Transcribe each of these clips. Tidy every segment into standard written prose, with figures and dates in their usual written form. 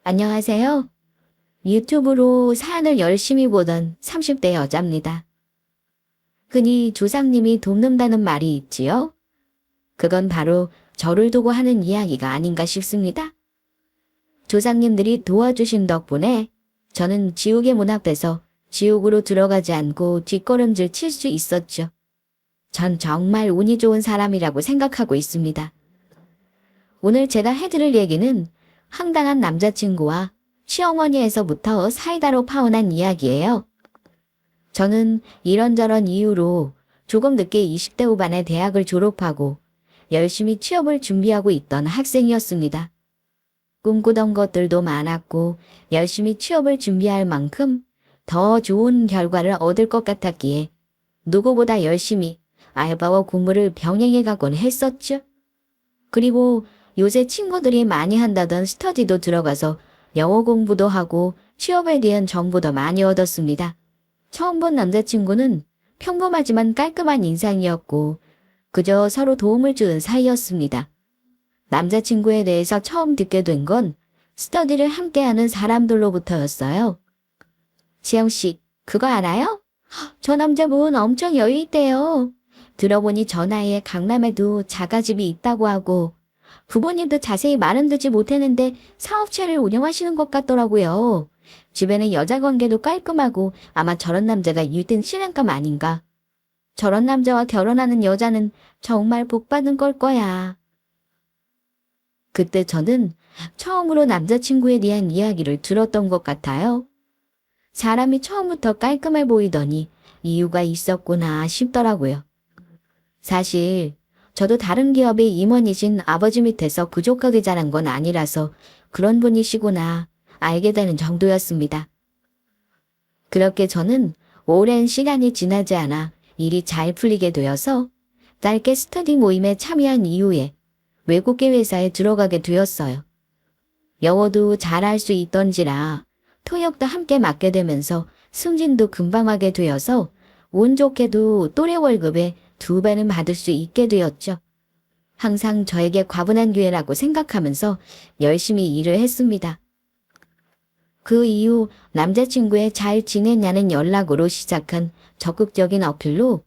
안녕하세요. 유튜브로 사연을 열심히 보던 30대 여자입니다. 흔히 조상님이 돕는다는 말이 있지요? 그건 바로 저를 두고 하는 이야기가 아닌가 싶습니다. 조상님들이 도와주신 덕분에 저는 지옥의 문 앞에서 지옥으로 들어가지 않고 뒷걸음질 칠 수 있었죠. 전 정말 운이 좋은 사람이라고 생각하고 있습니다. 오늘 제가 해드릴 얘기는 황당한 남자친구와 시어머니에서부터 사이다로 파혼한 이야기예요. 저는 이런저런 이유로 조금 늦게 20대 후반에 대학을 졸업하고 열심히 취업을 준비하고 있던 학생이었습니다. 꿈꾸던 것들도 많았고 열심히 취업을 준비할 만큼 더 좋은 결과를 얻을 것 같았기에 누구보다 열심히 알바와 공부를 병행해 가곤 했었죠. 그리고 요새 친구들이 많이 한다던 스터디도 들어가서 영어 공부도 하고 취업에 대한 정보도 많이 얻었습니다. 처음 본 남자친구는 평범하지만 깔끔한 인상이었고 그저 서로 도움을 주는 사이였습니다. 남자친구에 대해서 처음 듣게 된 건 스터디를 함께하는 사람들로부터였어요. 지영씨, 그거 알아요? 저 남자분 엄청 여유 있대요. 들어보니 저 나이에 강남에도 자가집이 있다고 하고 부모님도 자세히 말은 듣지 못했는데 사업체를 운영하시는 것 같더라고요. 주변에 여자 관계도 깔끔하고 아마 저런 남자가 유든 신랑감 아닌가. 저런 남자와 결혼하는 여자는 정말 복 받은 걸 거야. 그때 저는 처음으로 남자친구에 대한 이야기를 들었던 것 같아요. 사람이 처음부터 깔끔해 보이더니 이유가 있었구나 싶더라고요. 사실 저도 다른 기업의 임원이신 아버지 밑에서 부족하게 자란 건 아니라서 그런 분이시구나 알게 되는 정도였습니다. 그렇게 저는 오랜 시간이 지나지 않아 일이 잘 풀리게 되어서 짧게 스터디 모임에 참여한 이후에 외국계 회사에 들어가게 되었어요. 영어도 잘할 수 있던지라 통역도 함께 맡게 되면서 승진도 금방 하게 되어서 운 좋게도 또래 월급의 2배는 받을 수 있게 되었죠. 항상 저에게 과분한 기회라고 생각하면서 열심히 일을 했습니다. 그 이후 남자친구의 잘 지냈냐는 연락으로 시작한 적극적인 어필로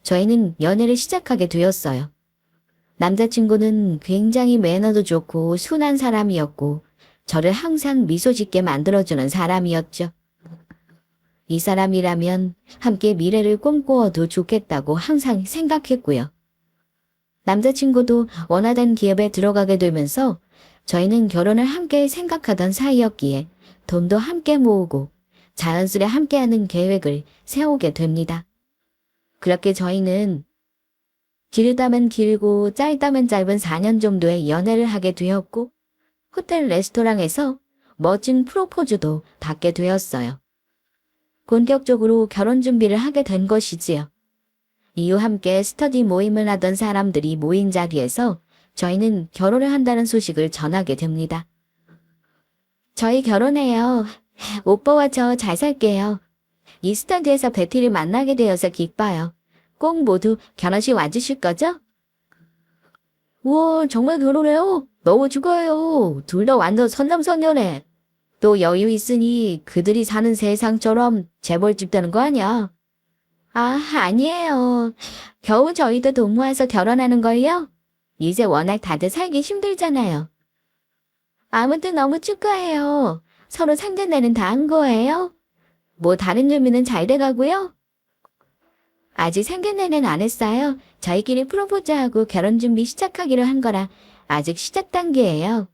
저희는 연애를 시작하게 되었어요. 남자친구는 굉장히 매너도 좋고 순한 사람이었고 저를 항상 미소 짓게 만들어주는 사람이었죠. 이 사람이라면 함께 미래를 꿈꾸어도 좋겠다고 항상 생각했고요. 남자친구도 원하던 기업에 들어가게 되면서 저희는 결혼을 함께 생각하던 사이였기에 돈도 함께 모으고 자연스레 함께하는 계획을 세우게 됩니다. 그렇게 저희는 길다면 길고 짧다면 짧은 4년 정도의 연애를 하게 되었고 호텔 레스토랑에서 멋진 프로포즈도 받게 되었어요. 본격적으로 결혼 준비를 하게 된 것이지요. 이후 함께 스터디 모임을 하던 사람들이 모인 자리에서 저희는 결혼을 한다는 소식을 전하게 됩니다. 저희 결혼해요. 오빠와 저 잘 살게요. 이 스터디에서 베티를 만나게 되어서 기뻐요. 꼭 모두 결혼식 와주실 거죠? 우와, 정말 결혼해요? 너무 죽어요. 둘 다 완전 선남선녀네. 또 여유 있으니 그들이 사는 세상처럼 재벌집 되는 거 아니야? 아, 아니에요. 겨우 저희도 돈 모아서 결혼하는 걸요? 이제 워낙 다들 살기 힘들잖아요. 아무튼 너무 축하해요. 서로 상견례는 다 한 거예요? 뭐 다른 준비는 잘 돼가고요? 아직 상견례는 안 했어요. 저희끼리 프로포즈하고 결혼 준비 시작하기로 한 거라 아직 시작 단계예요.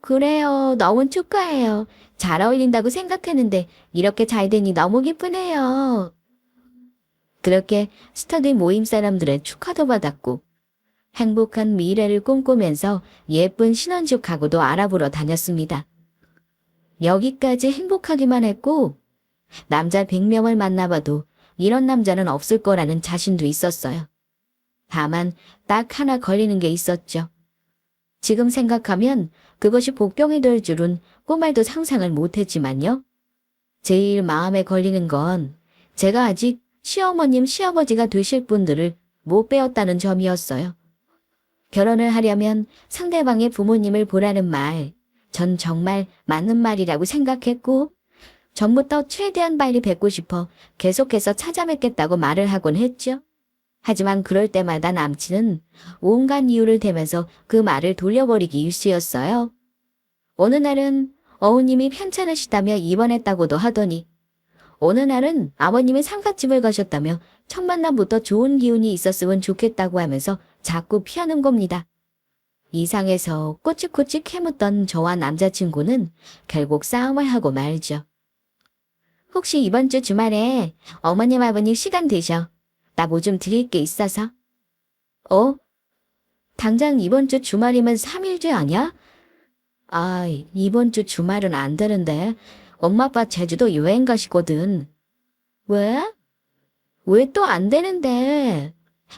그래요. 너무 축하해요. 잘 어울린다고 생각했는데 이렇게 잘 되니 너무 기쁘네요. 그렇게 스터디 모임 사람들의 축하도 받았고 행복한 미래를 꿈꾸면서 예쁜 신혼집 가구도 알아보러 다녔습니다. 여기까지 행복하기만 했고 남자 100명을 만나봐도 이런 남자는 없을 거라는 자신도 있었어요. 다만 딱 하나 걸리는 게 있었죠. 지금 생각하면 그것이 복병이 될 줄은 꿈에도 상상을 못했지만요. 제일 마음에 걸리는 건 제가 아직 시어머님, 시아버지가 되실 분들을 못 배웠다는 점이었어요. 결혼을 하려면 상대방의 부모님을 보라는 말, 전 정말 맞는 말이라고 생각했고, 전부터 최대한 빨리 뵙고 싶어 계속해서 찾아뵙겠다고 말을 하곤 했죠. 하지만 그럴 때마다 남친은 온갖 이유를 대면서 그 말을 돌려버리기 일쑤였어요. 어느 날은 어우님이 편찮으시다며 입원했다고도 하더니, 어느 날은 아버님이 상갓집을 가셨다며 첫 만남부터 좋은 기운이 있었으면 좋겠다고 하면서 자꾸 피하는 겁니다. 이상해서 꼬치꼬치 캐묻던 저와 남자친구는 결국 싸움을 하고 말죠. 혹시 이번 주 주말에 어머님 아버님 시간 되셔? 나 뭐 좀 드릴 게 있어서. 어? 당장 이번 주 주말이면 3일째 아니야? 아, 이번 주 주말은 안 되는데. 엄마 아빠 제주도 여행 가시거든. 왜? 왜 또 안 되는데?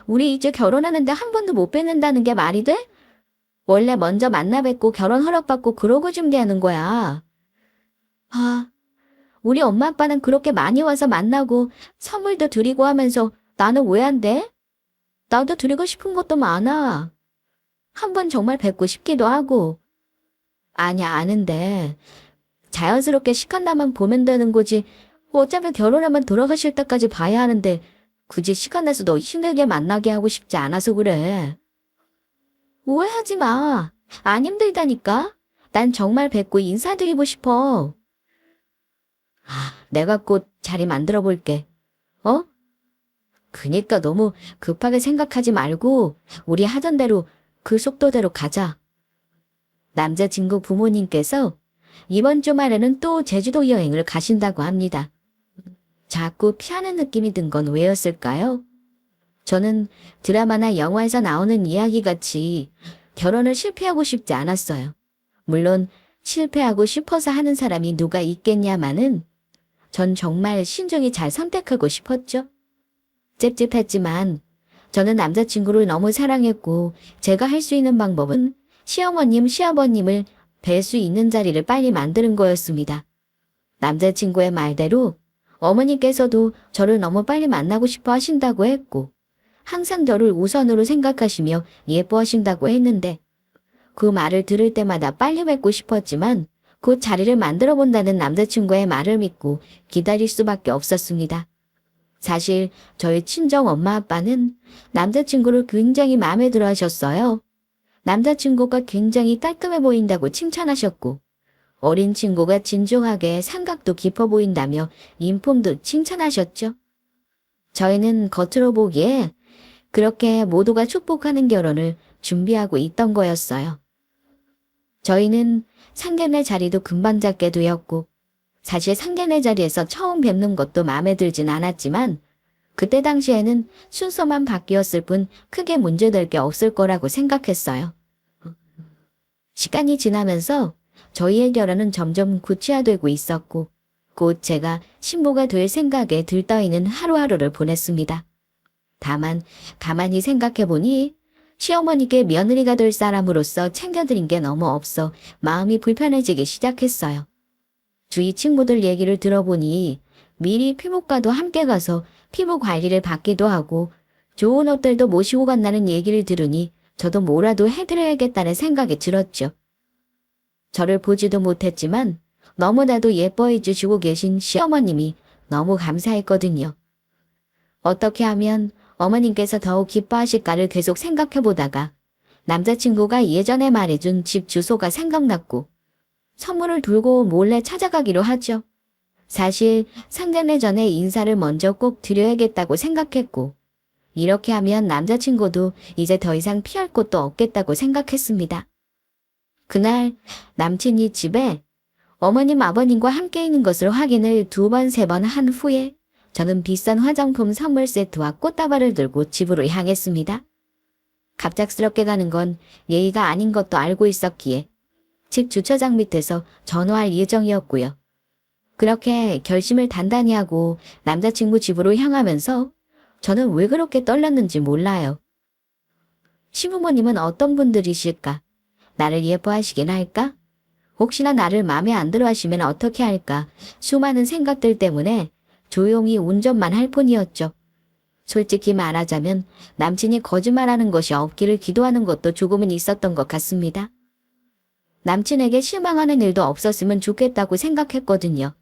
우리 이제 결혼하는데 한 번도 못 뵙는다는 게 말이 돼? 원래 먼저 만나 뵙고 결혼 허락받고 그러고 준비하는 거야. 아, 우리 엄마 아빠는 그렇게 많이 와서 만나고 선물도 드리고 하면서 나는 왜 안 돼? 나도 드리고 싶은 것도 많아. 한 번 정말 뵙고 싶기도 하고. 아니야, 아는데. 자연스럽게 시간 나면 보면 되는 거지. 어차피 결혼하면 돌아가실 때까지 봐야 하는데 굳이 시간 내서 너 힘들게 만나게 하고 싶지 않아서 그래. 오해하지 마. 안 힘들다니까. 난 정말 뵙고 인사드리고 싶어. 내가 곧 자리 만들어 볼게. 어? 그니까 너무 급하게 생각하지 말고 우리 하던 대로 그 속도대로 가자. 남자친구 부모님께서 이번 주말에는 또 제주도 여행을 가신다고 합니다. 자꾸 피하는 느낌이 든 건 왜였을까요? 저는 드라마나 영화에서 나오는 이야기같이 결혼을 실패하고 싶지 않았어요. 물론 실패하고 싶어서 하는 사람이 누가 있겠냐마는 전 정말 신중히 잘 선택하고 싶었죠. 찝찝했지만 저는 남자친구를 너무 사랑했고 제가 할 수 있는 방법은 시어머님, 시아버님을 뵐 수 있는 자리를 빨리 만드는 거였습니다. 남자친구의 말대로 어머니께서도 저를 너무 빨리 만나고 싶어 하신다고 했고 항상 저를 우선으로 생각하시며 예뻐하신다고 했는데 그 말을 들을 때마다 빨리 뵙고 싶었지만 곧 자리를 만들어 본다는 남자친구의 말을 믿고 기다릴 수밖에 없었습니다. 사실 저희 친정 엄마 아빠는 남자친구를 굉장히 마음에 들어 하셨어요. 남자친구가 굉장히 깔끔해 보인다고 칭찬하셨고 어린 친구가 진중하게 생각도 깊어 보인다며 인품도 칭찬하셨죠. 저희는 겉으로 보기에 그렇게 모두가 축복하는 결혼을 준비하고 있던 거였어요. 저희는 상견례 자리도 금방 잡게 되었고 사실 상견례 자리에서 처음 뵙는 것도 마음에 들진 않았지만 그때 당시에는 순서만 바뀌었을 뿐 크게 문제될 게 없을 거라고 생각했어요. 시간이 지나면서 저희의 결혼은 점점 구체화되고 있었고 곧 제가 신부가 될 생각에 들떠있는 하루하루를 보냈습니다. 다만 가만히 생각해보니 시어머니께 며느리가 될 사람으로서 챙겨드린 게 너무 없어 마음이 불편해지기 시작했어요. 주위 친구들 얘기를 들어보니 미리 피부과도 함께 가서 피부 관리를 받기도 하고 좋은 옷들도 모시고 간다는 얘기를 들으니 저도 뭐라도 해드려야겠다는 생각이 들었죠. 저를 보지도 못했지만 너무나도 예뻐해 주시고 계신 시어머님이 너무 감사했거든요. 어떻게 하면 어머님께서 더욱 기뻐하실까를 계속 생각해보다가 남자친구가 예전에 말해준 집 주소가 생각났고 선물을 들고 몰래 찾아가기로 하죠. 사실 상견례 전에 인사를 먼저 꼭 드려야겠다고 생각했고 이렇게 하면 남자친구도 이제 더 이상 피할 곳도 없겠다고 생각했습니다. 그날 남친이 집에 어머님 아버님과 함께 있는 것을 확인을 2번 3번 한 후에 저는 비싼 화장품 선물 세트와 꽃다발을 들고 집으로 향했습니다. 갑작스럽게 가는 건 예의가 아닌 것도 알고 있었기에 집 주차장 밑에서 전화할 예정이었고요. 그렇게 결심을 단단히 하고 남자친구 집으로 향하면서 저는 왜 그렇게 떨렸는지 몰라요. 시부모님은 어떤 분들이실까? 나를 예뻐하시긴 할까? 혹시나 나를 마음에 안 들어 하시면 어떻게 할까? 수많은 생각들 때문에 조용히 운전만 할 뿐이었죠. 솔직히 말하자면 남친이 거짓말하는 것이 없기를 기도하는 것도 조금은 있었던 것 같습니다. 남친에게 실망하는 일도 없었으면 좋겠다고 생각했거든요.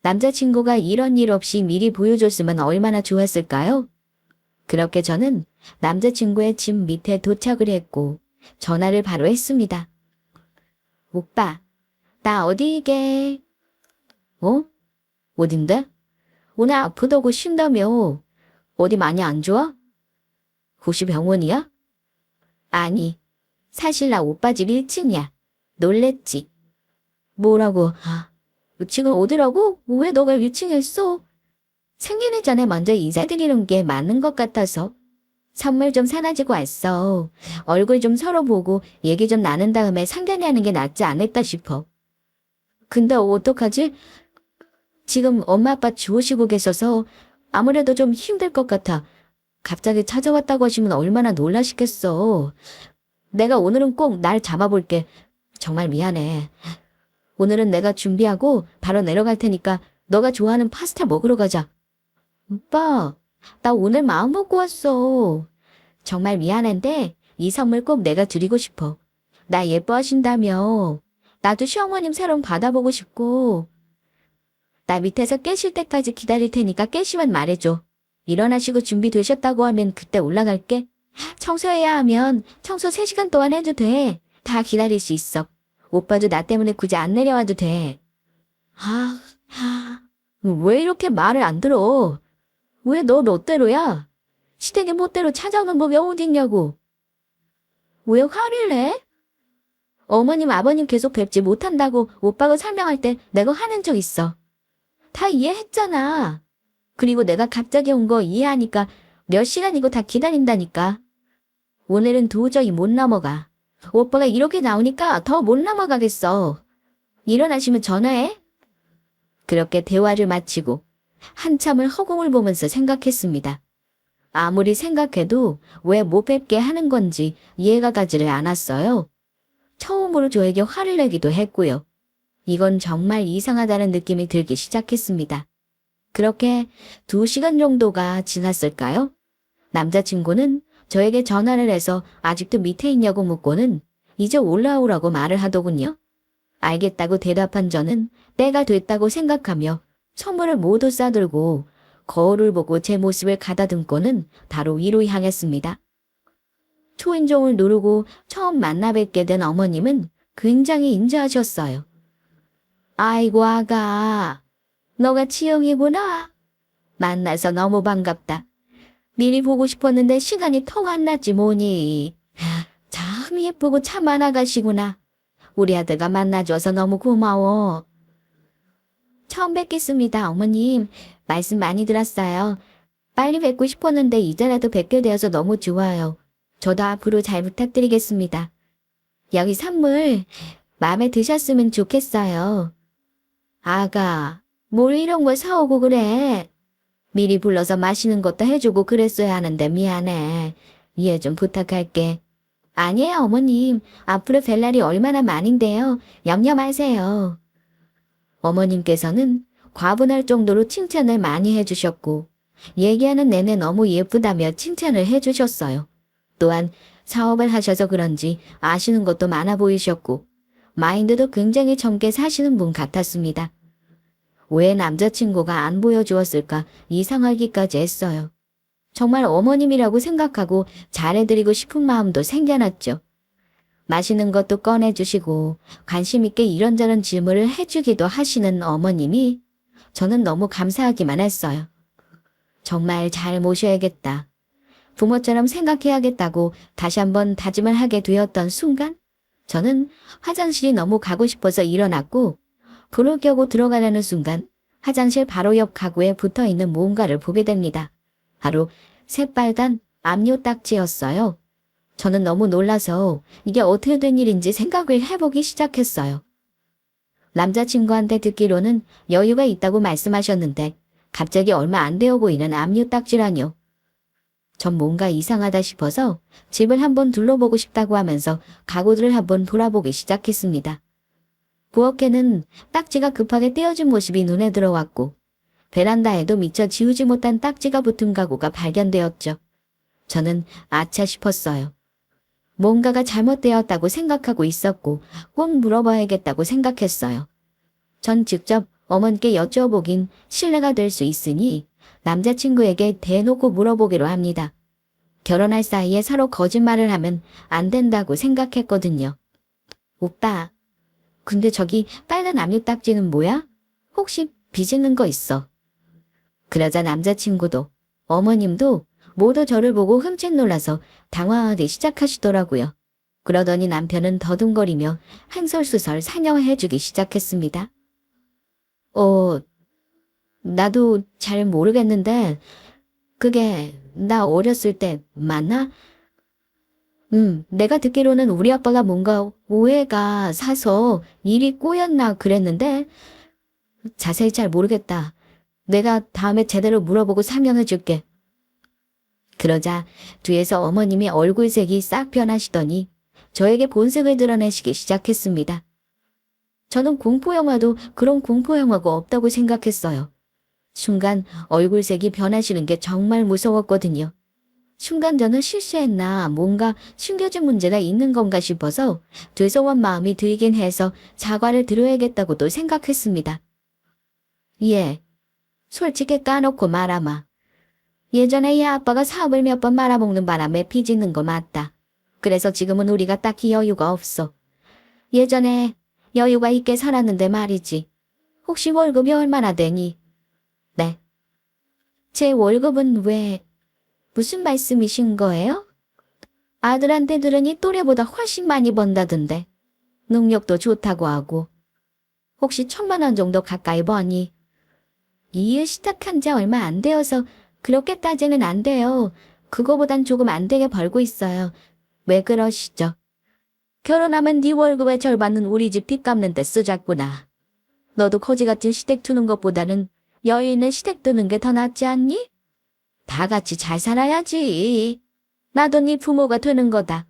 남자친구가 이런 일 없이 미리 보여줬으면 얼마나 좋았을까요? 그렇게 저는 남자친구의 집 밑에 도착을 했고 전화를 바로 했습니다. 오빠, 나 어디게? 어? 어딘데? 오늘 아프다고 쉰다며. 어디 많이 안 좋아? 혹시 병원이야? 아니, 사실 나 오빠 집 1층이야. 놀랬지? 뭐라고? 지금 어디라고? 왜 너가 1층에 있어? 생일이 전에 먼저 인사드리는 게 맞는 것 같아서 선물 좀 사가지고 왔어. 얼굴 좀 서로 보고 얘기 좀 나눈 다음에 상견례 하는 게 낫지 않을까 싶어. 근데 어떡하지? 지금 엄마 아빠 주무시고 계셔서 아무래도 좀 힘들 것 같아. 갑자기 찾아왔다고 하시면 얼마나 놀라시겠어. 내가 오늘은 꼭 날 잡아볼게. 정말 미안해. 오늘은 내가 준비하고 바로 내려갈 테니까 너가 좋아하는 파스타 먹으러 가자. 오빠, 나 오늘 마음 먹고 왔어. 정말 미안한데 이 선물 꼭 내가 드리고 싶어. 나 예뻐하신다며. 나도 시어머님 사랑 받아보고 싶고. 나 밑에서 깨실 때까지 기다릴 테니까 깨시면 말해줘. 일어나시고 준비되셨다고 하면 그때 올라갈게. 청소해야 하면 청소 3시간 동안 해도 돼. 다 기다릴 수 있어. 오빠도 나 때문에 굳이 안 내려와도 돼. 왜 이렇게 말을 안 들어? 왜 너 멋대로야? 시댁의 멋대로 찾아오는 법이 어딨냐고. 왜 화를 내? 어머님 아버님 계속 뵙지 못한다고 오빠가 설명할 때 내가 화낸 적 있어. 다 이해했잖아. 그리고 내가 갑자기 온 거 이해하니까 몇 시간이고 다 기다린다니까. 오늘은 도저히 못 넘어가. 오빠가 이렇게 나오니까 더 못 넘어가겠어. 일어나시면 전화해. 그렇게 대화를 마치고 한참을 허공을 보면서 생각했습니다. 아무리 생각해도 왜 못 뵙게 하는 건지 이해가 가지를 않았어요. 처음으로 저에게 화를 내기도 했고요. 이건 정말 이상하다는 느낌이 들기 시작했습니다. 그렇게 2시간 정도가 지났을까요? 남자친구는 저에게 전화를 해서 아직도 밑에 있냐고 묻고는 이제 올라오라고 말을 하더군요. 알겠다고 대답한 저는 때가 됐다고 생각하며 선물을 모두 싸들고 거울을 보고 제 모습을 가다듬고는 바로 위로 향했습니다. 초인종을 누르고 처음 만나 뵙게 된 어머님은 굉장히 인자하셨어요. 아이고 아가, 너가 치영이구나. 만나서 너무 반갑다. 미리 보고 싶었는데 시간이 통 안 났지 뭐니. 참 예쁘고 참한 아가씨구나. 우리 아들가 만나줘서 너무 고마워. 처음 뵙겠습니다, 어머님. 말씀 많이 들었어요. 빨리 뵙고 싶었는데 이제라도 뵙게 되어서 너무 좋아요. 저도 앞으로 잘 부탁드리겠습니다. 여기 선물 마음에 드셨으면 좋겠어요. 아가, 뭘 이런 걸 사오고 그래? 미리 불러서 마시는 것도 해주고 그랬어야 하는데 미안해. 이해 좀 부탁할게. 아니에요, 어머님. 앞으로 뵐 날이 얼마나 많은데요. 염려 마세요. 어머님께서는 과분할 정도로 칭찬을 많이 해주셨고 얘기하는 내내 너무 예쁘다며 칭찬을 해주셨어요. 또한 사업을 하셔서 그런지 아시는 것도 많아 보이셨고 마인드도 굉장히 젊게 사시는 분 같았습니다. 왜 남자친구가 안 보여주었을까 이상하기까지 했어요. 정말 어머님이라고 생각하고 잘해드리고 싶은 마음도 생겨났죠. 맛있는 것도 꺼내주시고 관심 있게 이런저런 질문을 해주기도 하시는 어머님이 저는 너무 감사하기만 했어요. 정말 잘 모셔야겠다. 부모처럼 생각해야겠다고 다시 한번 다짐을 하게 되었던 순간 저는 화장실이 너무 가고 싶어서 일어났고 불을 켜고 들어가려는 순간 화장실 바로 옆 가구에 붙어있는 무언가를 보게 됩니다. 바로 새빨간 압류 딱지였어요. 저는 너무 놀라서 이게 어떻게 된 일인지 생각을 해보기 시작했어요. 남자친구한테 듣기로는 여유가 있다고 말씀하셨는데 갑자기 얼마 안 되어 보이는 압류 딱지라뇨. 전 뭔가 이상하다 싶어서 집을 한번 둘러보고 싶다고 하면서 가구들을 한번 돌아보기 시작했습니다. 부엌에는 딱지가 급하게 떼어진 모습이 눈에 들어왔고 베란다에도 미처 지우지 못한 딱지가 붙은 가구가 발견되었죠. 저는 아차 싶었어요. 뭔가가 잘못되었다고 생각하고 있었고 꼭 물어봐야겠다고 생각했어요. 전 직접 어머니께 여쭤보긴 신뢰가 될 수 있으니 남자친구에게 대놓고 물어보기로 합니다. 결혼할 사이에 서로 거짓말을 하면 안 된다고 생각했거든요. 오빠, 근데 저기 빨간 압력딱지는 뭐야? 혹시 빚있는 거 있어? 그러자 남자친구도 어머님도 모두 저를 보고 흠칫 놀라서 당황하기 시작하시더라고요. 그러더니 남편은 더듬거리며 한솔수설 상여해주기 시작했습니다. 나도 잘 모르겠는데 그게 나 어렸을 때 맞나? 내가 듣기로는 우리 아빠가 뭔가 오해가 사서 일이 꼬였나 그랬는데 자세히 잘 모르겠다. 내가 다음에 제대로 물어보고 설명해줄게. 그러자 뒤에서 어머님이 얼굴색이 싹 변하시더니 저에게 본색을 드러내시기 시작했습니다. 저는 공포영화도 그런 공포영화가 없다고 생각했어요. 순간 얼굴색이 변하시는 게 정말 무서웠거든요. 순간 저는 실수했나 뭔가 숨겨진 문제가 있는 건가 싶어서 죄송한 마음이 들긴 해서 사과를 드려야겠다고도 생각했습니다. 예, 솔직히 까놓고 말아마. 예전에 이 아빠가 사업을 몇 번 말아먹는 바람에 빚있는 거 맞다. 그래서 지금은 우리가 딱히 여유가 없어. 예전에 여유가 있게 살았는데 말이지. 혹시 월급이 얼마나 되니? 네. 제 월급은 왜... 무슨 말씀이신 거예요? 아들한테 들으니 또래보다 훨씬 많이 번다던데. 능력도 좋다고 하고. 혹시 1,000만 원 정도 가까이 버니? 일 시작한 지 얼마 안 되어서 그렇게 따지는 안 돼요. 그거보단 조금 안 되게 벌고 있어요. 왜 그러시죠? 결혼하면 네 월급의 절반은 우리 집 빚 갚는 데 쓰자꾸나. 너도 거지 같은 시댁 두는 것보다는 여유 있는 시댁 두는 게 더 낫지 않니? 다 같이 잘 살아야지. 나도 네 부모가 되는 거다.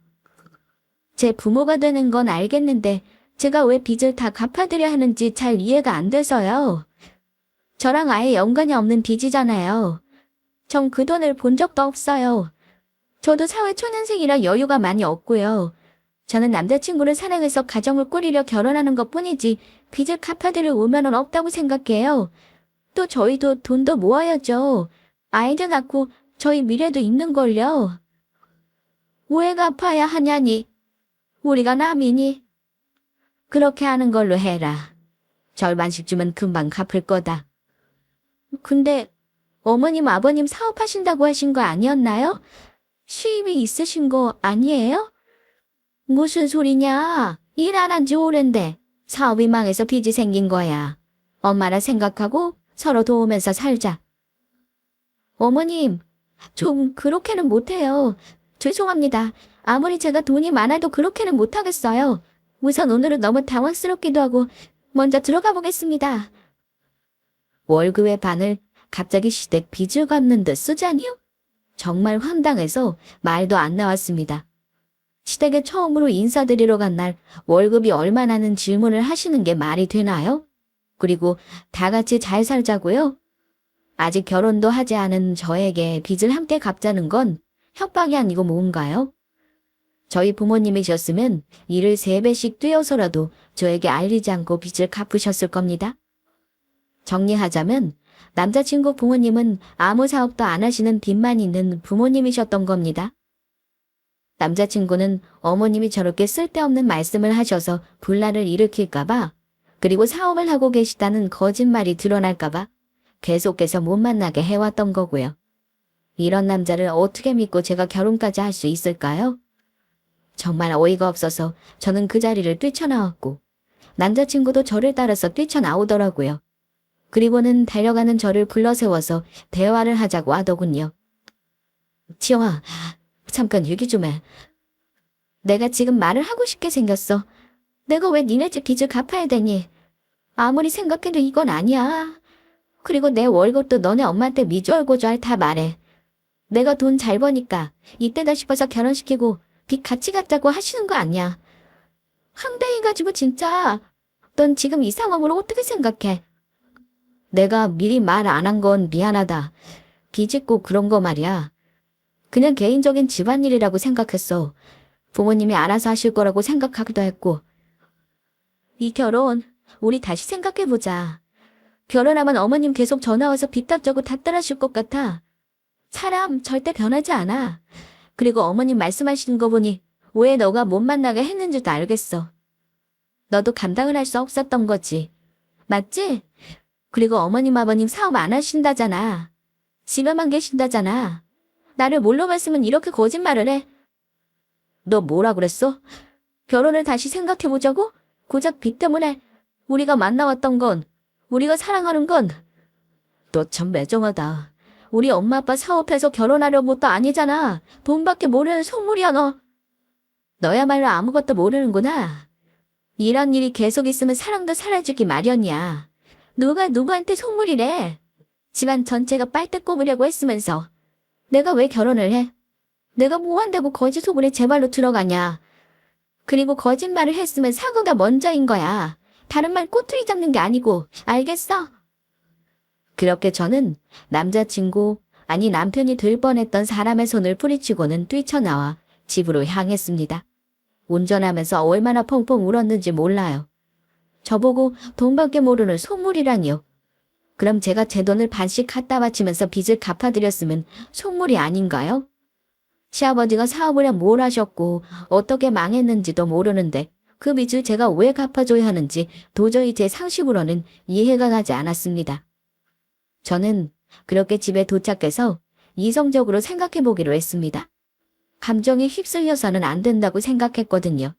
제 부모가 되는 건 알겠는데 제가 왜 빚을 다 갚아드려야 하는지 잘 이해가 안 돼서요. 저랑 아예 연관이 없는 빚이잖아요. 전 그 돈을 본 적도 없어요. 저도 사회 초년생이라 여유가 많이 없고요. 저는 남자친구를 사랑해서 가정을 꾸리려 결혼하는 것뿐이지 빚을 갚아드릴 의무는 없다고 생각해요. 또 저희도 돈도 모아야죠. 아이들 낳고 저희 미래도 있는걸요. 왜 갚아야 하냐니. 우리가 남이니. 그렇게 하는 걸로 해라. 절반씩 주면 금방 갚을 거다. 근데 어머님 아버님 사업하신다고 하신 거 아니었나요? 수입이 있으신 거 아니에요? 무슨 소리냐. 일 안 한 지 오랜데 사업이 망해서 빚이 생긴 거야. 엄마라 생각하고 서로 도우면서 살자. 어머님, 좀 그렇게는 못해요. 죄송합니다. 아무리 제가 돈이 많아도 그렇게는 못하겠어요. 우선 오늘은 너무 당황스럽기도 하고 먼저 들어가 보겠습니다. 월급의 반을 갑자기 시댁 빚을 갚는 듯 쓰자니요? 정말 황당해서 말도 안 나왔습니다. 시댁에 처음으로 인사드리러 간 날 월급이 얼마나는 질문을 하시는 게 말이 되나요? 그리고 다 같이 잘 살자고요? 아직 결혼도 하지 않은 저에게 빚을 함께 갚자는 건 협박이 아니고 뭔가요? 저희 부모님이셨으면 일을 3배씩 뛰어서라도 저에게 알리지 않고 빚을 갚으셨을 겁니다. 정리하자면 남자친구 부모님은 아무 사업도 안 하시는 빚만 있는 부모님이셨던 겁니다. 남자친구는 어머님이 저렇게 쓸데없는 말씀을 하셔서 분란을 일으킬까봐, 그리고 사업을 하고 계시다는 거짓말이 드러날까봐 계속해서 못 만나게 해왔던 거고요. 이런 남자를 어떻게 믿고 제가 결혼까지 할 수 있을까요? 정말 어이가 없어서 저는 그 자리를 뛰쳐나왔고 남자친구도 저를 따라서 뛰쳐나오더라고요. 그리고는 달려가는 저를 불러세워서 대화를 하자고 하더군요. 지영아, 잠깐 얘기 좀 해. 내가 지금 말을 하고 싶게 생겼어. 내가 왜 니네 집 빚을 갚아야 되니? 아무리 생각해도 이건 아니야. 그리고 내 월급도 너네 엄마한테 미주얼고주알 다 말해. 내가 돈 잘 버니까 이때다 싶어서 결혼시키고 빚 같이 갚자고 하시는 거 아니야. 황당해가지고 진짜. 넌 지금 이 상황으로 어떻게 생각해? 내가 미리 말 안 한 건 미안하다. 빚 있고 그런 거 말이야. 그냥 개인적인 집안일이라고 생각했어. 부모님이 알아서 하실 거라고 생각하기도 했고, 이 결혼, 우리 다시 생각해보자. 결혼하면 어머님 계속 전화와서 빚답자고 탓들하실 것 같아. 사람 절대 변하지 않아. 그리고 어머님 말씀하시는 거 보니 왜 너가 못 만나게 했는지도 알겠어. 너도 감당을 할 수 없었던 거지. 맞지? 그리고 어머님 아버님 사업 안 하신다잖아. 집에만 계신다잖아. 나를 뭘로 봤으면 이렇게 거짓말을 해. 너 뭐라 그랬어? 결혼을 다시 생각해보자고? 고작 빚 때문에 우리가 만나왔던 건, 우리가 사랑하는 건. 너 참 매정하다. 우리 엄마 아빠 사업해서 결혼하려는 것도 아니잖아. 돈밖에 모르는 속물이야 너. 너야말로 아무것도 모르는구나. 이런 일이 계속 있으면 사랑도 사라지기 마련이야. 누가 누구한테 속물이래. 집안 전체가 빨대 꼽으려고 했으면서. 내가 왜 결혼을 해? 내가 뭐 한다고 거짓 소문에 제 발로 들어가냐. 그리고 거짓말을 했으면 사고가 먼저인 거야. 다른 말 꼬투리 잡는 게 아니고. 알겠어? 그렇게 저는 남자친구, 아니 남편이 될 뻔했던 사람의 손을 뿌리치고는 뛰쳐나와 집으로 향했습니다. 운전하면서 얼마나 펑펑 울었는지 몰라요. 저보고 돈밖에 모르는 속물이라니요. 그럼 제가 제 돈을 반씩 갖다 바치면서 빚을 갚아드렸으면 속물이 아닌가요? 시아버지가 사업을 뭘 하셨고 어떻게 망했는지도 모르는데 그 빚을 제가 왜 갚아줘야 하는지 도저히 제 상식으로는 이해가 가지 않았습니다. 저는 그렇게 집에 도착해서 이성적으로 생각해보기로 했습니다. 감정에 휩쓸려서는 안 된다고 생각했거든요.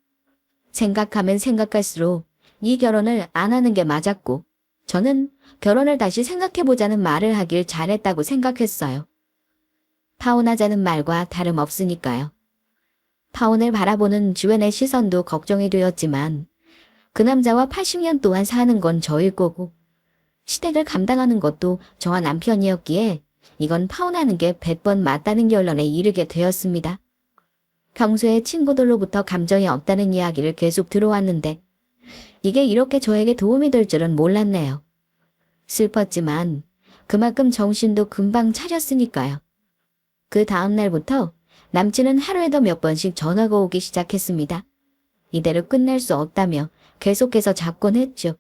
생각하면 생각할수록 이 결혼을 안 하는 게 맞았고 저는 결혼을 다시 생각해보자는 말을 하길 잘했다고 생각했어요. 파혼하자는 말과 다름없으니까요. 파혼을 바라보는 주변의 시선도 걱정이 되었지만 그 남자와 80년 동안 사는 건 저일 거고 시댁을 감당하는 것도 저와 남편이었기에 이건 파혼하는 게 100번 맞다는 결론에 이르게 되었습니다. 평소에 친구들로부터 감정이 없다는 이야기를 계속 들어왔는데 이게 이렇게 저에게 도움이 될 줄은 몰랐네요. 슬펐지만 그만큼 정신도 금방 차렸으니까요. 그 다음 날부터 남친은 하루에도 몇 번씩 전화가 오기 시작했습니다. 이대로 끝낼 수 없다며 계속해서 잡곤 했죠.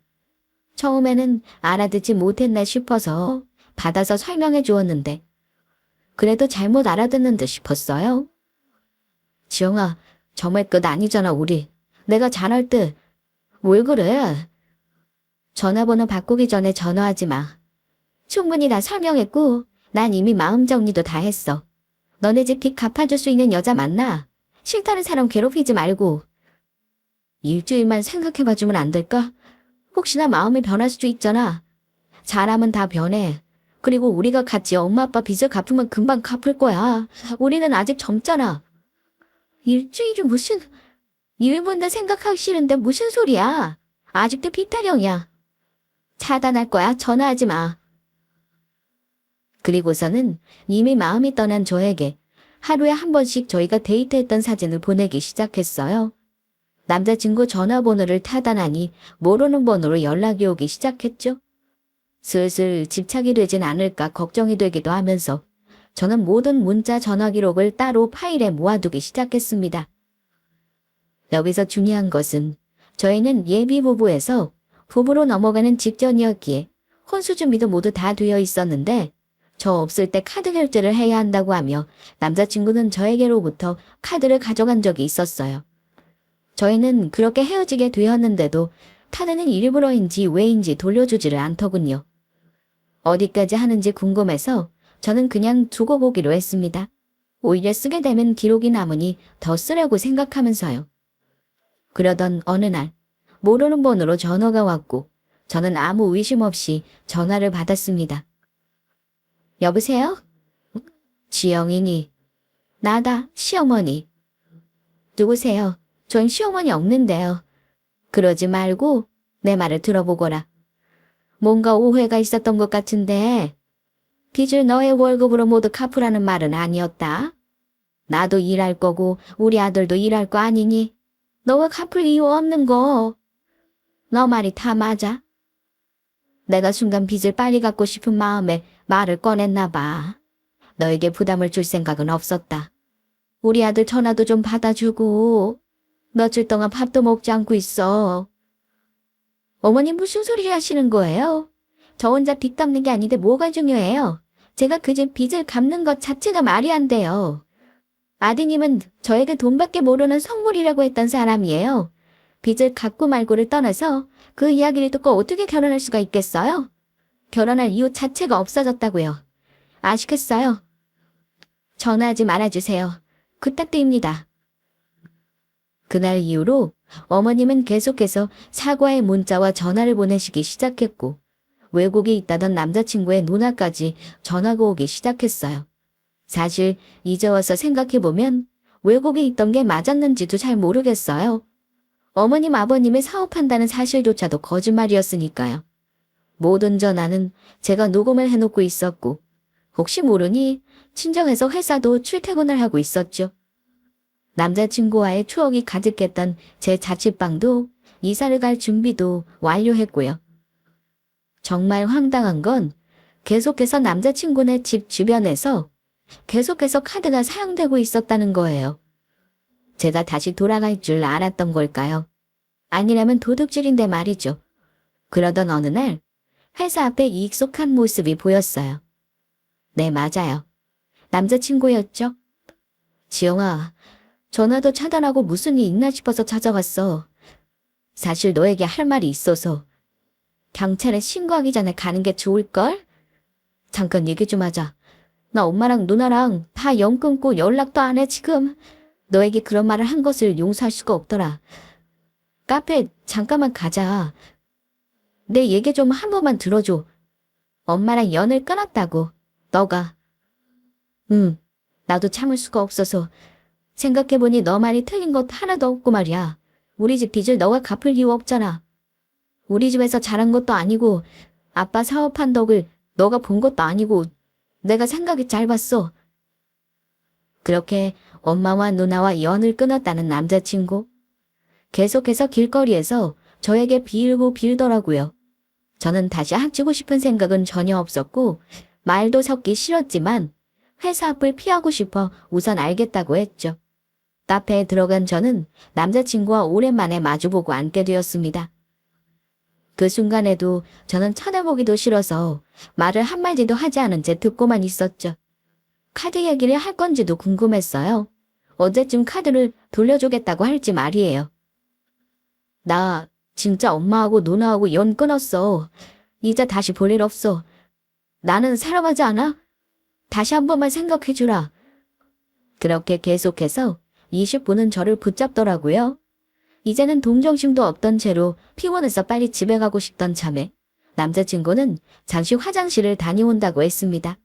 처음에는 알아듣지 못했나 싶어서 받아서 설명해 주었는데 그래도 잘못 알아듣는 듯 싶었어요. 지영아, 정말 끝 아니잖아 우리. 내가 잘할 때. 왜 그래? 전화번호 바꾸기 전에 전화하지 마. 충분히 다 설명했고 난 이미 마음 정리도 다 했어. 너네 집 빚 갚아줄 수 있는 여자 만나. 싫다는 사람 괴롭히지 말고. 일주일만 생각해봐주면 안 될까? 혹시나 마음이 변할 수도 있잖아. 사람은 다 변해. 그리고 우리가 같이 엄마 아빠 빚을 갚으면 금방 갚을 거야. 우리는 아직 젊잖아. 일주일이 무슨... 1분도 생각하기 싫은데 무슨 소리야. 아직도 빚타령이야. 차단할 거야. 전화하지 마. 그리고서는 이미 마음이 떠난 저에게 하루에 한 번씩 저희가 데이트했던 사진을 보내기 시작했어요. 남자친구 전화번호를 타단하니 모르는 번호로 연락이 오기 시작했죠. 슬슬 집착이 되진 않을까 걱정이 되기도 하면서 저는 모든 문자 전화 기록을 따로 파일에 모아두기 시작했습니다. 여기서 중요한 것은 저희는 예비 부부에서 부부로 넘어가는 직전이었기에 혼수 준비도 모두 다 되어 있었는데 저 없을 때 카드 결제를 해야 한다고 하며 남자친구는 저에게로부터 카드를 가져간 적이 있었어요. 저희는 그렇게 헤어지게 되었는데도 카드는 일부러인지 왜인지 돌려주지를 않더군요. 어디까지 하는지 궁금해서 저는 그냥 두고 보기로 했습니다. 오히려 쓰게 되면 기록이 남으니 더 쓰려고 생각하면서요. 그러던 어느 날 모르는 번호로 전화가 왔고 저는 아무 의심 없이 전화를 받았습니다. 여보세요? 지영이니? 나다, 시어머니. 누구세요? 전 시어머니 없는데요. 그러지 말고 내 말을 들어보거라. 뭔가 오해가 있었던 것 같은데 빚을 너의 월급으로 모두 갚으라는 말은 아니었다. 나도 일할 거고 우리 아들도 일할 거 아니니 너가 갚을 이유 없는 거. 너 말이 다 맞아. 내가 순간 빚을 빨리 갚고 싶은 마음에 말을 꺼냈나 봐. 너에게 부담을 줄 생각은 없었다. 우리 아들 전화도 좀 받아주고 며칠 동안 밥도 먹지 않고 있어. 어머니 무슨 소리 하시는 거예요? 저 혼자 빚 갚는 게 아닌데 뭐가 중요해요? 제가 그 집 빚을 갚는 것 자체가 말이 안 돼요. 아드님은 저에게 돈밖에 모르는 성물이라고 했던 사람이에요. 빚을 갚고 말고를 떠나서 그 이야기를 듣고 어떻게 결혼할 수가 있겠어요? 결혼할 이유 자체가 없어졌다고요. 아시겠어요? 전화하지 말아주세요. 부탁드립니다. 그날 이후로 어머님은 계속해서 사과의 문자와 전화를 보내시기 시작했고 외국에 있다던 남자친구의 누나까지 전화가 오기 시작했어요. 사실 이제 와서 생각해보면 외국에 있던 게 맞았는지도 잘 모르겠어요. 어머님 아버님의 사업한다는 사실조차도 거짓말이었으니까요. 모든 전화는 제가 녹음을 해놓고 있었고 혹시 모르니 친정에서 회사도 출퇴근을 하고 있었죠. 남자친구와의 추억이 가득했던 제 자취방도 이사를 갈 준비도 완료했고요. 정말 황당한 건 계속해서 남자친구네 집 주변에서 계속해서 카드가 사용되고 있었다는 거예요. 제가 다시 돌아갈 줄 알았던 걸까요? 아니라면 도둑질인데 말이죠. 그러던 어느 날 회사 앞에 익숙한 모습이 보였어요. 네, 맞아요. 남자친구였죠. 지영아, 전화도 차단하고 무슨 일 있나 싶어서 찾아왔어. 사실 너에게 할 말이 있어서. 경찰에 신고하기 전에 가는 게 좋을걸? 잠깐 얘기 좀 하자. 나 엄마랑 누나랑 다 연 끊고 연락도 안 해 지금. 너에게 그런 말을 한 것을 용서할 수가 없더라. 카페 잠깐만 가자. 내 얘기 좀 한 번만 들어줘. 엄마랑 연을 끊었다고. 너가. 나도 참을 수가 없어서. 생각해보니 너 말이 틀린 것 하나도 없고 말이야. 우리 집 빚을 너가 갚을 이유 없잖아. 우리 집에서 자란 것도 아니고 아빠 사업한 덕을 너가 본 것도 아니고 내가 생각이 짧았어. 그렇게 엄마와 누나와 연을 끊었다는 남자친구. 계속해서 길거리에서 저에게 빌고 빌더라고요. 저는 다시 합치고 싶은 생각은 전혀 없었고 말도 섞기 싫었지만 회사 앞을 피하고 싶어 우선 알겠다고 했죠. 카페에 들어간 저는 남자친구와 오랜만에 마주보고 앉게 되었습니다. 그 순간에도 저는 쳐다보기도 싫어서 말을 한마디도 하지 않은 채 듣고만 있었죠. 카드 얘기를 할 건지도 궁금했어요. 언제쯤 카드를 돌려주겠다고 할지 말이에요. 나 진짜 엄마하고 누나하고 연 끊었어. 이제 다시 볼 일 없어. 나는 사랑하지 않아? 다시 한 번만 생각해주라. 그렇게 계속해서 20분은 저를 붙잡더라고요. 이제는 동정심도 없던 채로 피곤해서 빨리 집에 가고 싶던 참에 남자친구는 잠시 화장실을 다녀온다고 했습니다.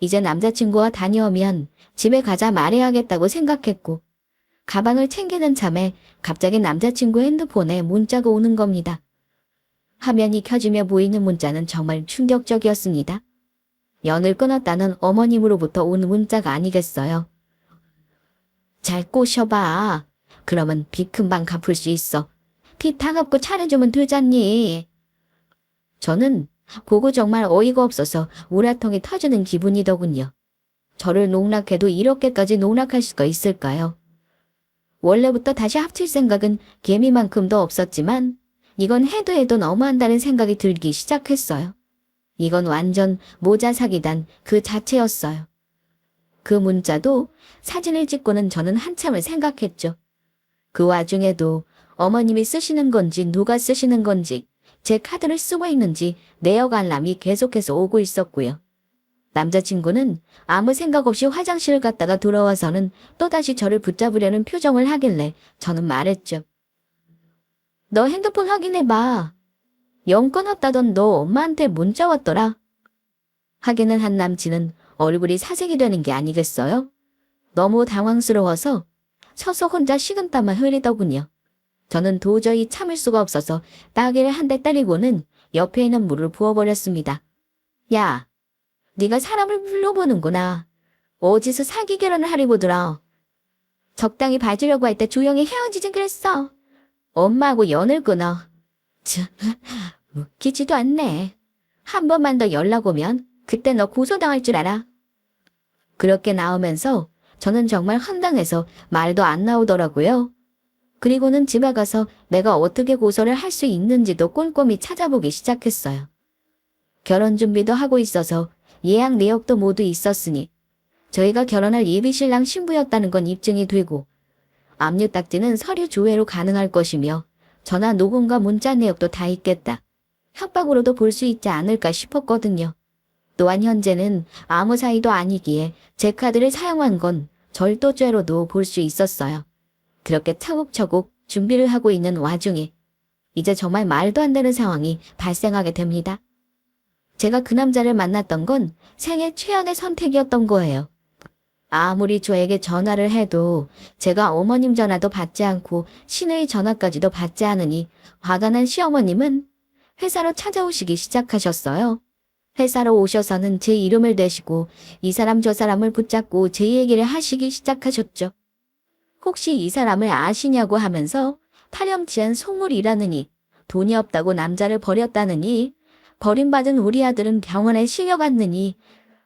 이제 남자친구와 다녀오면 집에 가자 말해야겠다고 생각했고 가방을 챙기는 참에 갑자기 남자친구 핸드폰에 문자가 오는 겁니다. 화면이 켜지며 보이는 문자는 정말 충격적이었습니다. 연을 끊었다는 어머님으로부터 온 문자가 아니겠어요. 잘 꼬셔봐. 그러면 빚 금방 갚을 수 있어. 빚 다 갚고 차려주면 되잖니. 저는 보고 정말 어이가 없어서 우라통이 터지는 기분이더군요. 저를 농락해도 이렇게까지 농락할 수가 있을까요? 원래부터 다시 합칠 생각은 개미만큼도 없었지만 이건 해도 해도 너무한다는 생각이 들기 시작했어요. 이건 완전 모자 사기단 그 자체였어요. 그 문자도 사진을 찍고는 저는 한참을 생각했죠. 그 와중에도 어머님이 쓰시는 건지 누가 쓰시는 건지 제 카드를 쓰고 있는지 내역 알람이 계속해서 오고 있었고요. 남자친구는 아무 생각 없이 화장실을 갔다가 돌아와서는 또다시 저를 붙잡으려는 표정을 하길래 저는 말했죠. 너 핸드폰 확인해봐. 연 끊었다던 너 엄마한테 문자 왔더라. 확인을 한 남친은 얼굴이 사색이 되는 게 아니겠어요? 너무 당황스러워서 서서 혼자 식은땀만 흘리더군요. 저는 도저히 참을 수가 없어서 따귀를 한 대 때리고는 옆에 있는 물을 부어버렸습니다. 야, 네가 사람을 불러보는구나. 어디서 사기 결혼을 하려고더라. 적당히 봐주려고 할 때 조용히 헤어지진 그랬어. 엄마하고 연을 끊어. 참, 웃기지도 않네. 한 번만 더 연락 오면 그때 너 고소당할 줄 알아. 그렇게 나오면서 저는 정말 황당해서 말도 안 나오더라고요. 그리고는 집에 가서 내가 어떻게 고소를 할 수 있는지도 꼼꼼히 찾아보기 시작했어요. 결혼 준비도 하고 있어서 예약 내역도 모두 있었으니 저희가 결혼할 예비신랑 신부였다는 건 입증이 되고 압류딱지는 서류 조회로 가능할 것이며 전화 녹음과 문자 내역도 다 있겠다. 협박으로도 볼 수 있지 않을까 싶었거든요. 또한 현재는 아무 사이도 아니기에 제 카드를 사용한 건 절도죄로도 볼 수 있었어요. 그렇게 차곡차곡 준비를 하고 있는 와중에 이제 정말 말도 안 되는 상황이 발생하게 됩니다. 제가 그 남자를 만났던 건 생애 최악의 선택이었던 거예요. 아무리 저에게 전화를 해도 제가 어머님 전화도 받지 않고 시누이 전화까지도 받지 않으니 화가 난 시어머님은 회사로 찾아오시기 시작하셨어요. 회사로 오셔서는 제 이름을 대시고 이 사람 저 사람을 붙잡고 제 얘기를 하시기 시작하셨죠. 혹시 이 사람을 아시냐고 하면서 파렴치한 속물이라느니 돈이 없다고 남자를 버렸다느니 버림받은 우리 아들은 병원에 실려갔느니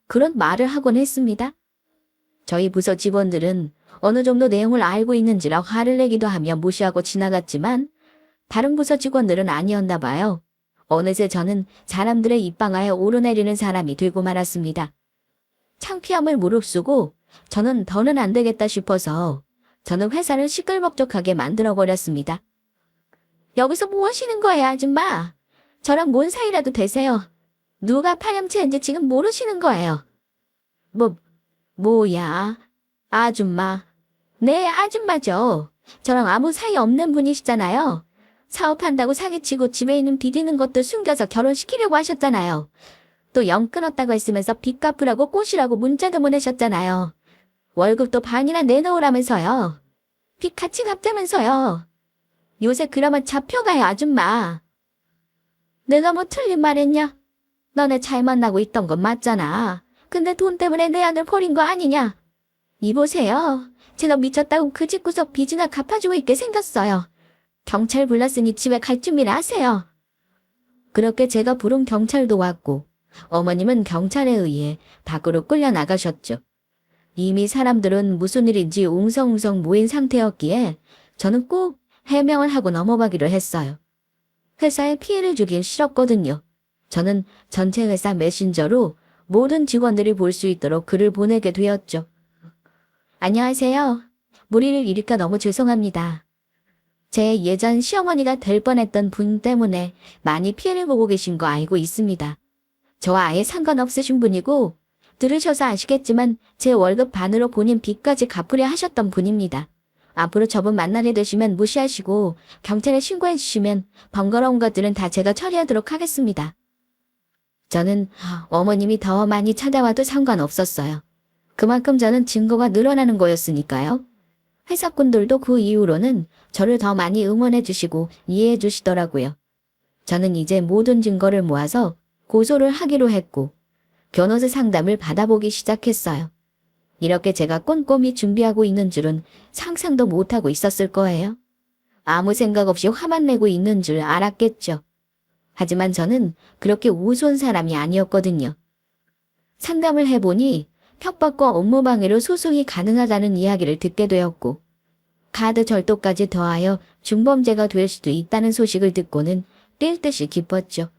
그런 말을 하곤 했습니다. 저희 부서 직원들은 어느 정도 내용을 알고 있는지라 화를 내기도 하며 무시하고 지나갔지만 다른 부서 직원들은 아니었나 봐요. 어느새 저는 사람들의 입방아에 오르내리는 사람이 되고 말았습니다. 창피함을 무릅쓰고 저는 더는 안 되겠다 싶어서 저는 회사를 시끌벅적하게 만들어버렸습니다. 여기서 뭐 하시는 거예요, 아줌마? 저랑 뭔 사이라도 되세요? 누가 파렴치한지 지금 모르시는 거예요. 뭐야? 아줌마. 네, 아줌마죠. 저랑 아무 사이 없는 분이시잖아요. 사업한다고 사기치고 집에 있는 비디는 것도 숨겨서 결혼시키려고 하셨잖아요. 또 영 끊었다고 했으면서 빚 갚으라고 꼬시라고 문자도 보내셨잖아요. 월급도 반이나 내놓으라면서요. 빚 같이 갚자면서요. 요새 그러면 잡혀가요, 아줌마. 내가 뭐 틀린 말 했냐? 너네 잘 만나고 있던 건 맞잖아. 근데 돈 때문에 내 아들 버린 거 아니냐? 이보세요. 제가 미쳤다고 그 집구석 빚이나 갚아주고 있게 생겼어요. 경찰 불렀으니 집에 갈 준비를 하세요. 그렇게 제가 부른 경찰도 왔고 어머님은 경찰에 의해 밖으로 끌려나가셨죠. 이미 사람들은 무슨 일인지 웅성웅성 모인 상태였기에 저는 꼭 해명을 하고 넘어가기로 했어요. 회사에 피해를 주긴 싫었거든요. 저는 전체 회사 메신저로 모든 직원들이 볼 수 있도록 글을 보내게 되었죠. 안녕하세요. 무리를 일으켜 너무 죄송합니다. 제 예전 시어머니가 될 뻔했던 분 때문에 많이 피해를 보고 계신 거 알고 있습니다. 저와 아예 상관없으신 분이고 들으셔서 아시겠지만 제 월급 반으로 본인 빚까지 갚으려 하셨던 분입니다. 앞으로 저분 만나게 되시면 무시하시고 경찰에 신고해 주시면 번거로운 것들은 다 제가 처리하도록 하겠습니다. 저는 어머님이 더 많이 찾아와도 상관없었어요. 그만큼 저는 증거가 늘어나는 거였으니까요. 회사꾼들도 그 이후로는 저를 더 많이 응원해 주시고 이해해 주시더라고요. 저는 이제 모든 증거를 모아서 고소를 하기로 했고 변호사 상담을 받아보기 시작했어요. 이렇게 제가 꼼꼼히 준비하고 있는 줄은 상상도 못하고 있었을 거예요. 아무 생각 없이 화만 내고 있는 줄 알았겠죠. 하지만 저는 그렇게 우스운 사람이 아니었거든요. 상담을 해보니 협박과 업무방해로 소송이 가능하다는 이야기를 듣게 되었고 카드 절도까지 더하여 중범죄가 될 수도 있다는 소식을 듣고는 뛸 듯이 기뻤죠.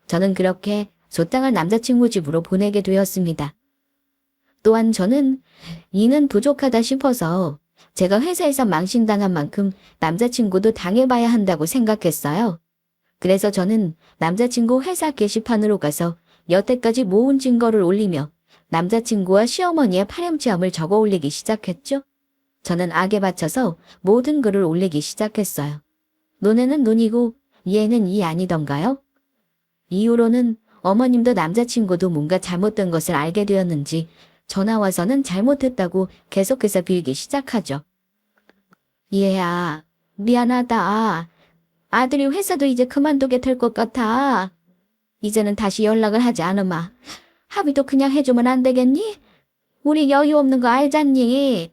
저는 그렇게 소땅을 남자친구 집으로 보내게 되었습니다. 또한 저는 이는 부족하다 싶어서 제가 회사에서 망신당한 만큼 남자친구도 당해봐야 한다고 생각했어요. 그래서 저는 남자친구 회사 게시판으로 가서 여태까지 모은 증거를 올리며 남자친구와 시어머니의 파렴치함을 적어 올리기 시작했죠. 저는 악에 받쳐서 모든 글을 올리기 시작했어요. 눈에는 눈이고 이에는 이 아니던가요? 이후로는 어머님도 남자친구도 뭔가 잘못된 것을 알게 되었는지 전화 와서는 잘못했다고 계속해서 빌기 시작하죠. 얘야, 미안하다. 아들이 회사도 이제 그만두게 될 것 같아. 이제는 다시 연락을 하지 않으마. 합의도 그냥 해주면 안 되겠니? 우리 여유 없는 거 알잖니?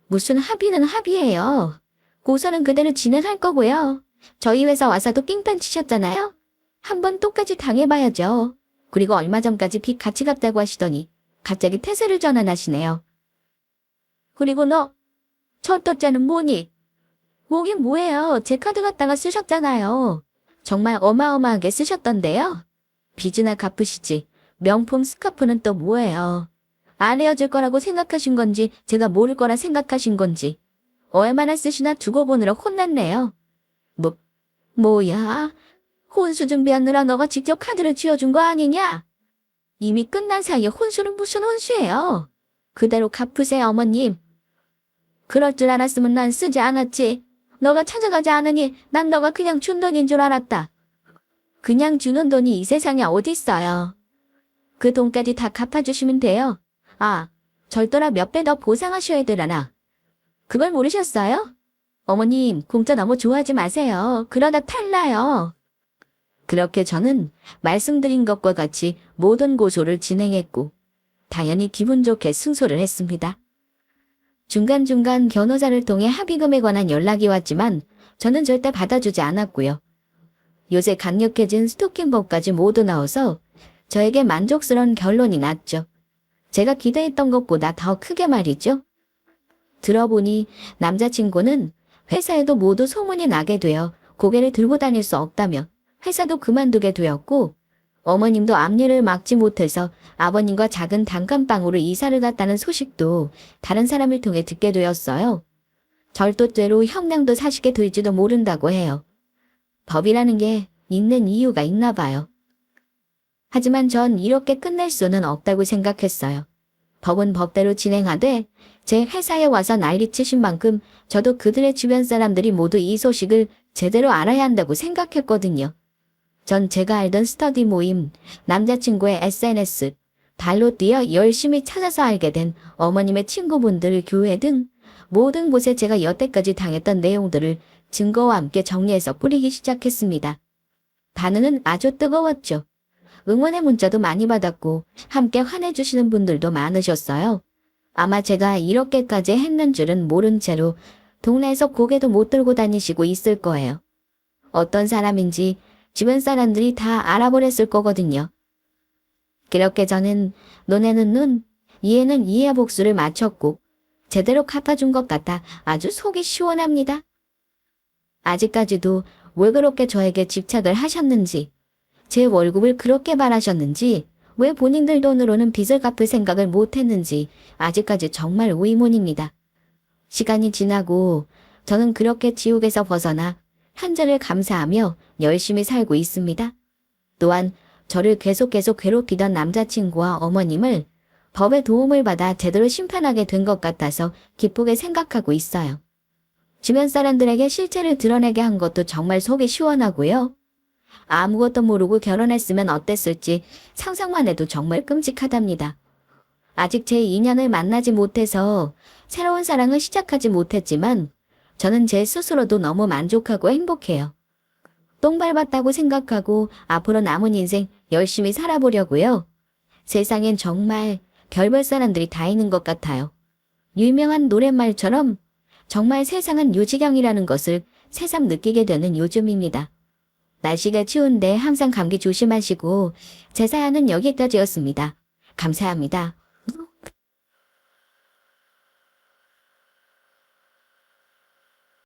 무슨 합의는 합의예요. 고소는 그대로 진행할 거고요. 저희 회사 와서도 낑판 치셨잖아요. 한번 똑같이 당해봐야죠. 그리고 얼마 전까지 빚 같이 갚자고 하시더니 갑자기 태세를 전환하시네요. 그리고 너, 첫 번째는 뭐니? 뭐긴 뭐예요. 제 카드 갖다가 쓰셨잖아요. 정말 어마어마하게 쓰셨던데요. 빚이나 갚으시지. 명품 스카프는 또 뭐예요? 안 헤어질 거라고 생각하신 건지 제가 모를 거라 생각하신 건지 얼마나 쓰시나 두고 보느라 혼났네요. 뭐야? 혼수 준비하느라 너가 직접 카드를 쥐어준 거 아니냐? 이미 끝난 사이에 혼수는 무슨 혼수예요? 그대로 갚으세요, 어머님. 그럴 줄 알았으면 난 쓰지 않았지. 너가 찾아가지 않으니 난 너가 그냥 준 돈인 줄 알았다. 그냥 주는 돈이 이 세상에 어딨어요. 그 돈까지 다 갚아주시면 돼요. 아, 절더라 몇 배 더 보상하셔야 되려나. 그걸 모르셨어요? 어머님, 공짜 너무 좋아하지 마세요. 그러다 탈나요. 그렇게 저는 말씀드린 것과 같이 모든 고소를 진행했고 당연히 기분 좋게 승소를 했습니다. 중간중간 변호사를 통해 합의금에 관한 연락이 왔지만 저는 절대 받아주지 않았고요. 요새 강력해진 스토킹법까지 모두 나와서 저에게 만족스러운 결론이 났죠. 제가 기대했던 것보다 더 크게 말이죠. 들어보니 남자친구는 회사에도 모두 소문이 나게 되어 고개를 들고 다닐 수 없다며 회사도 그만두게 되었고 어머님도 앞일을 막지 못해서 아버님과 작은 단칸방으로 이사를 갔다는 소식도 다른 사람을 통해 듣게 되었어요. 절도죄로 형량도 사시게 될지도 모른다고 해요. 법이라는 게 있는 이유가 있나 봐요. 하지만 전 이렇게 끝낼 수는 없다고 생각했어요. 법은 법대로 진행하되 제 회사에 와서 난리치신 만큼 저도 그들의 주변 사람들이 모두 이 소식을 제대로 알아야 한다고 생각했거든요. 전 제가 알던 스터디 모임, 남자친구의 SNS, 발로 뛰어 열심히 찾아서 알게 된 어머님의 친구분들, 교회 등 모든 곳에 제가 여태까지 당했던 내용들을 증거와 함께 정리해서 뿌리기 시작했습니다. 반응은 아주 뜨거웠죠. 응원의 문자도 많이 받았고 함께 화내주시는 분들도 많으셨어요. 아마 제가 이렇게까지 했는 줄은 모른 채로 동네에서 고개도 못 들고 다니시고 있을 거예요. 어떤 사람인지 주변 사람들이 다 알아버렸을 거거든요. 그렇게 저는 눈에는 눈, 이에는 이의 복수를 마쳤고 제대로 갚아준 것 같아 아주 속이 시원합니다. 아직까지도 왜 그렇게 저에게 집착을 하셨는지, 제 월급을 그렇게 바라셨는지, 왜 본인들 돈으로는 빚을 갚을 생각을 못했는지 아직까지 정말 의문입니다. 시간이 지나고 저는 그렇게 지옥에서 벗어나 현재를 감사하며 열심히 살고 있습니다. 또한 저를 계속 괴롭히던 남자친구와 어머님을 법의 도움을 받아 제대로 심판하게 된 것 같아서 기쁘게 생각하고 있어요. 주변 사람들에게 실체를 드러내게 한 것도 정말 속이 시원하고요. 아무것도 모르고 결혼했으면 어땠을지 상상만 해도 정말 끔찍하답니다. 아직 제 인연을 만나지 못해서 새로운 사랑을 시작하지 못했지만 저는 제 스스로도 너무 만족하고 행복해요. 똥 밟았다고 생각하고 앞으로 남은 인생 열심히 살아보려고요. 세상엔 정말 별별 사람들이 다 있는 것 같아요. 유명한 노랫말처럼 정말 세상은 요지경이라는 것을 새삼 느끼게 되는 요즘입니다. 날씨가 추운데 항상 감기 조심하시고 제 사연은 여기까지였습니다. 감사합니다.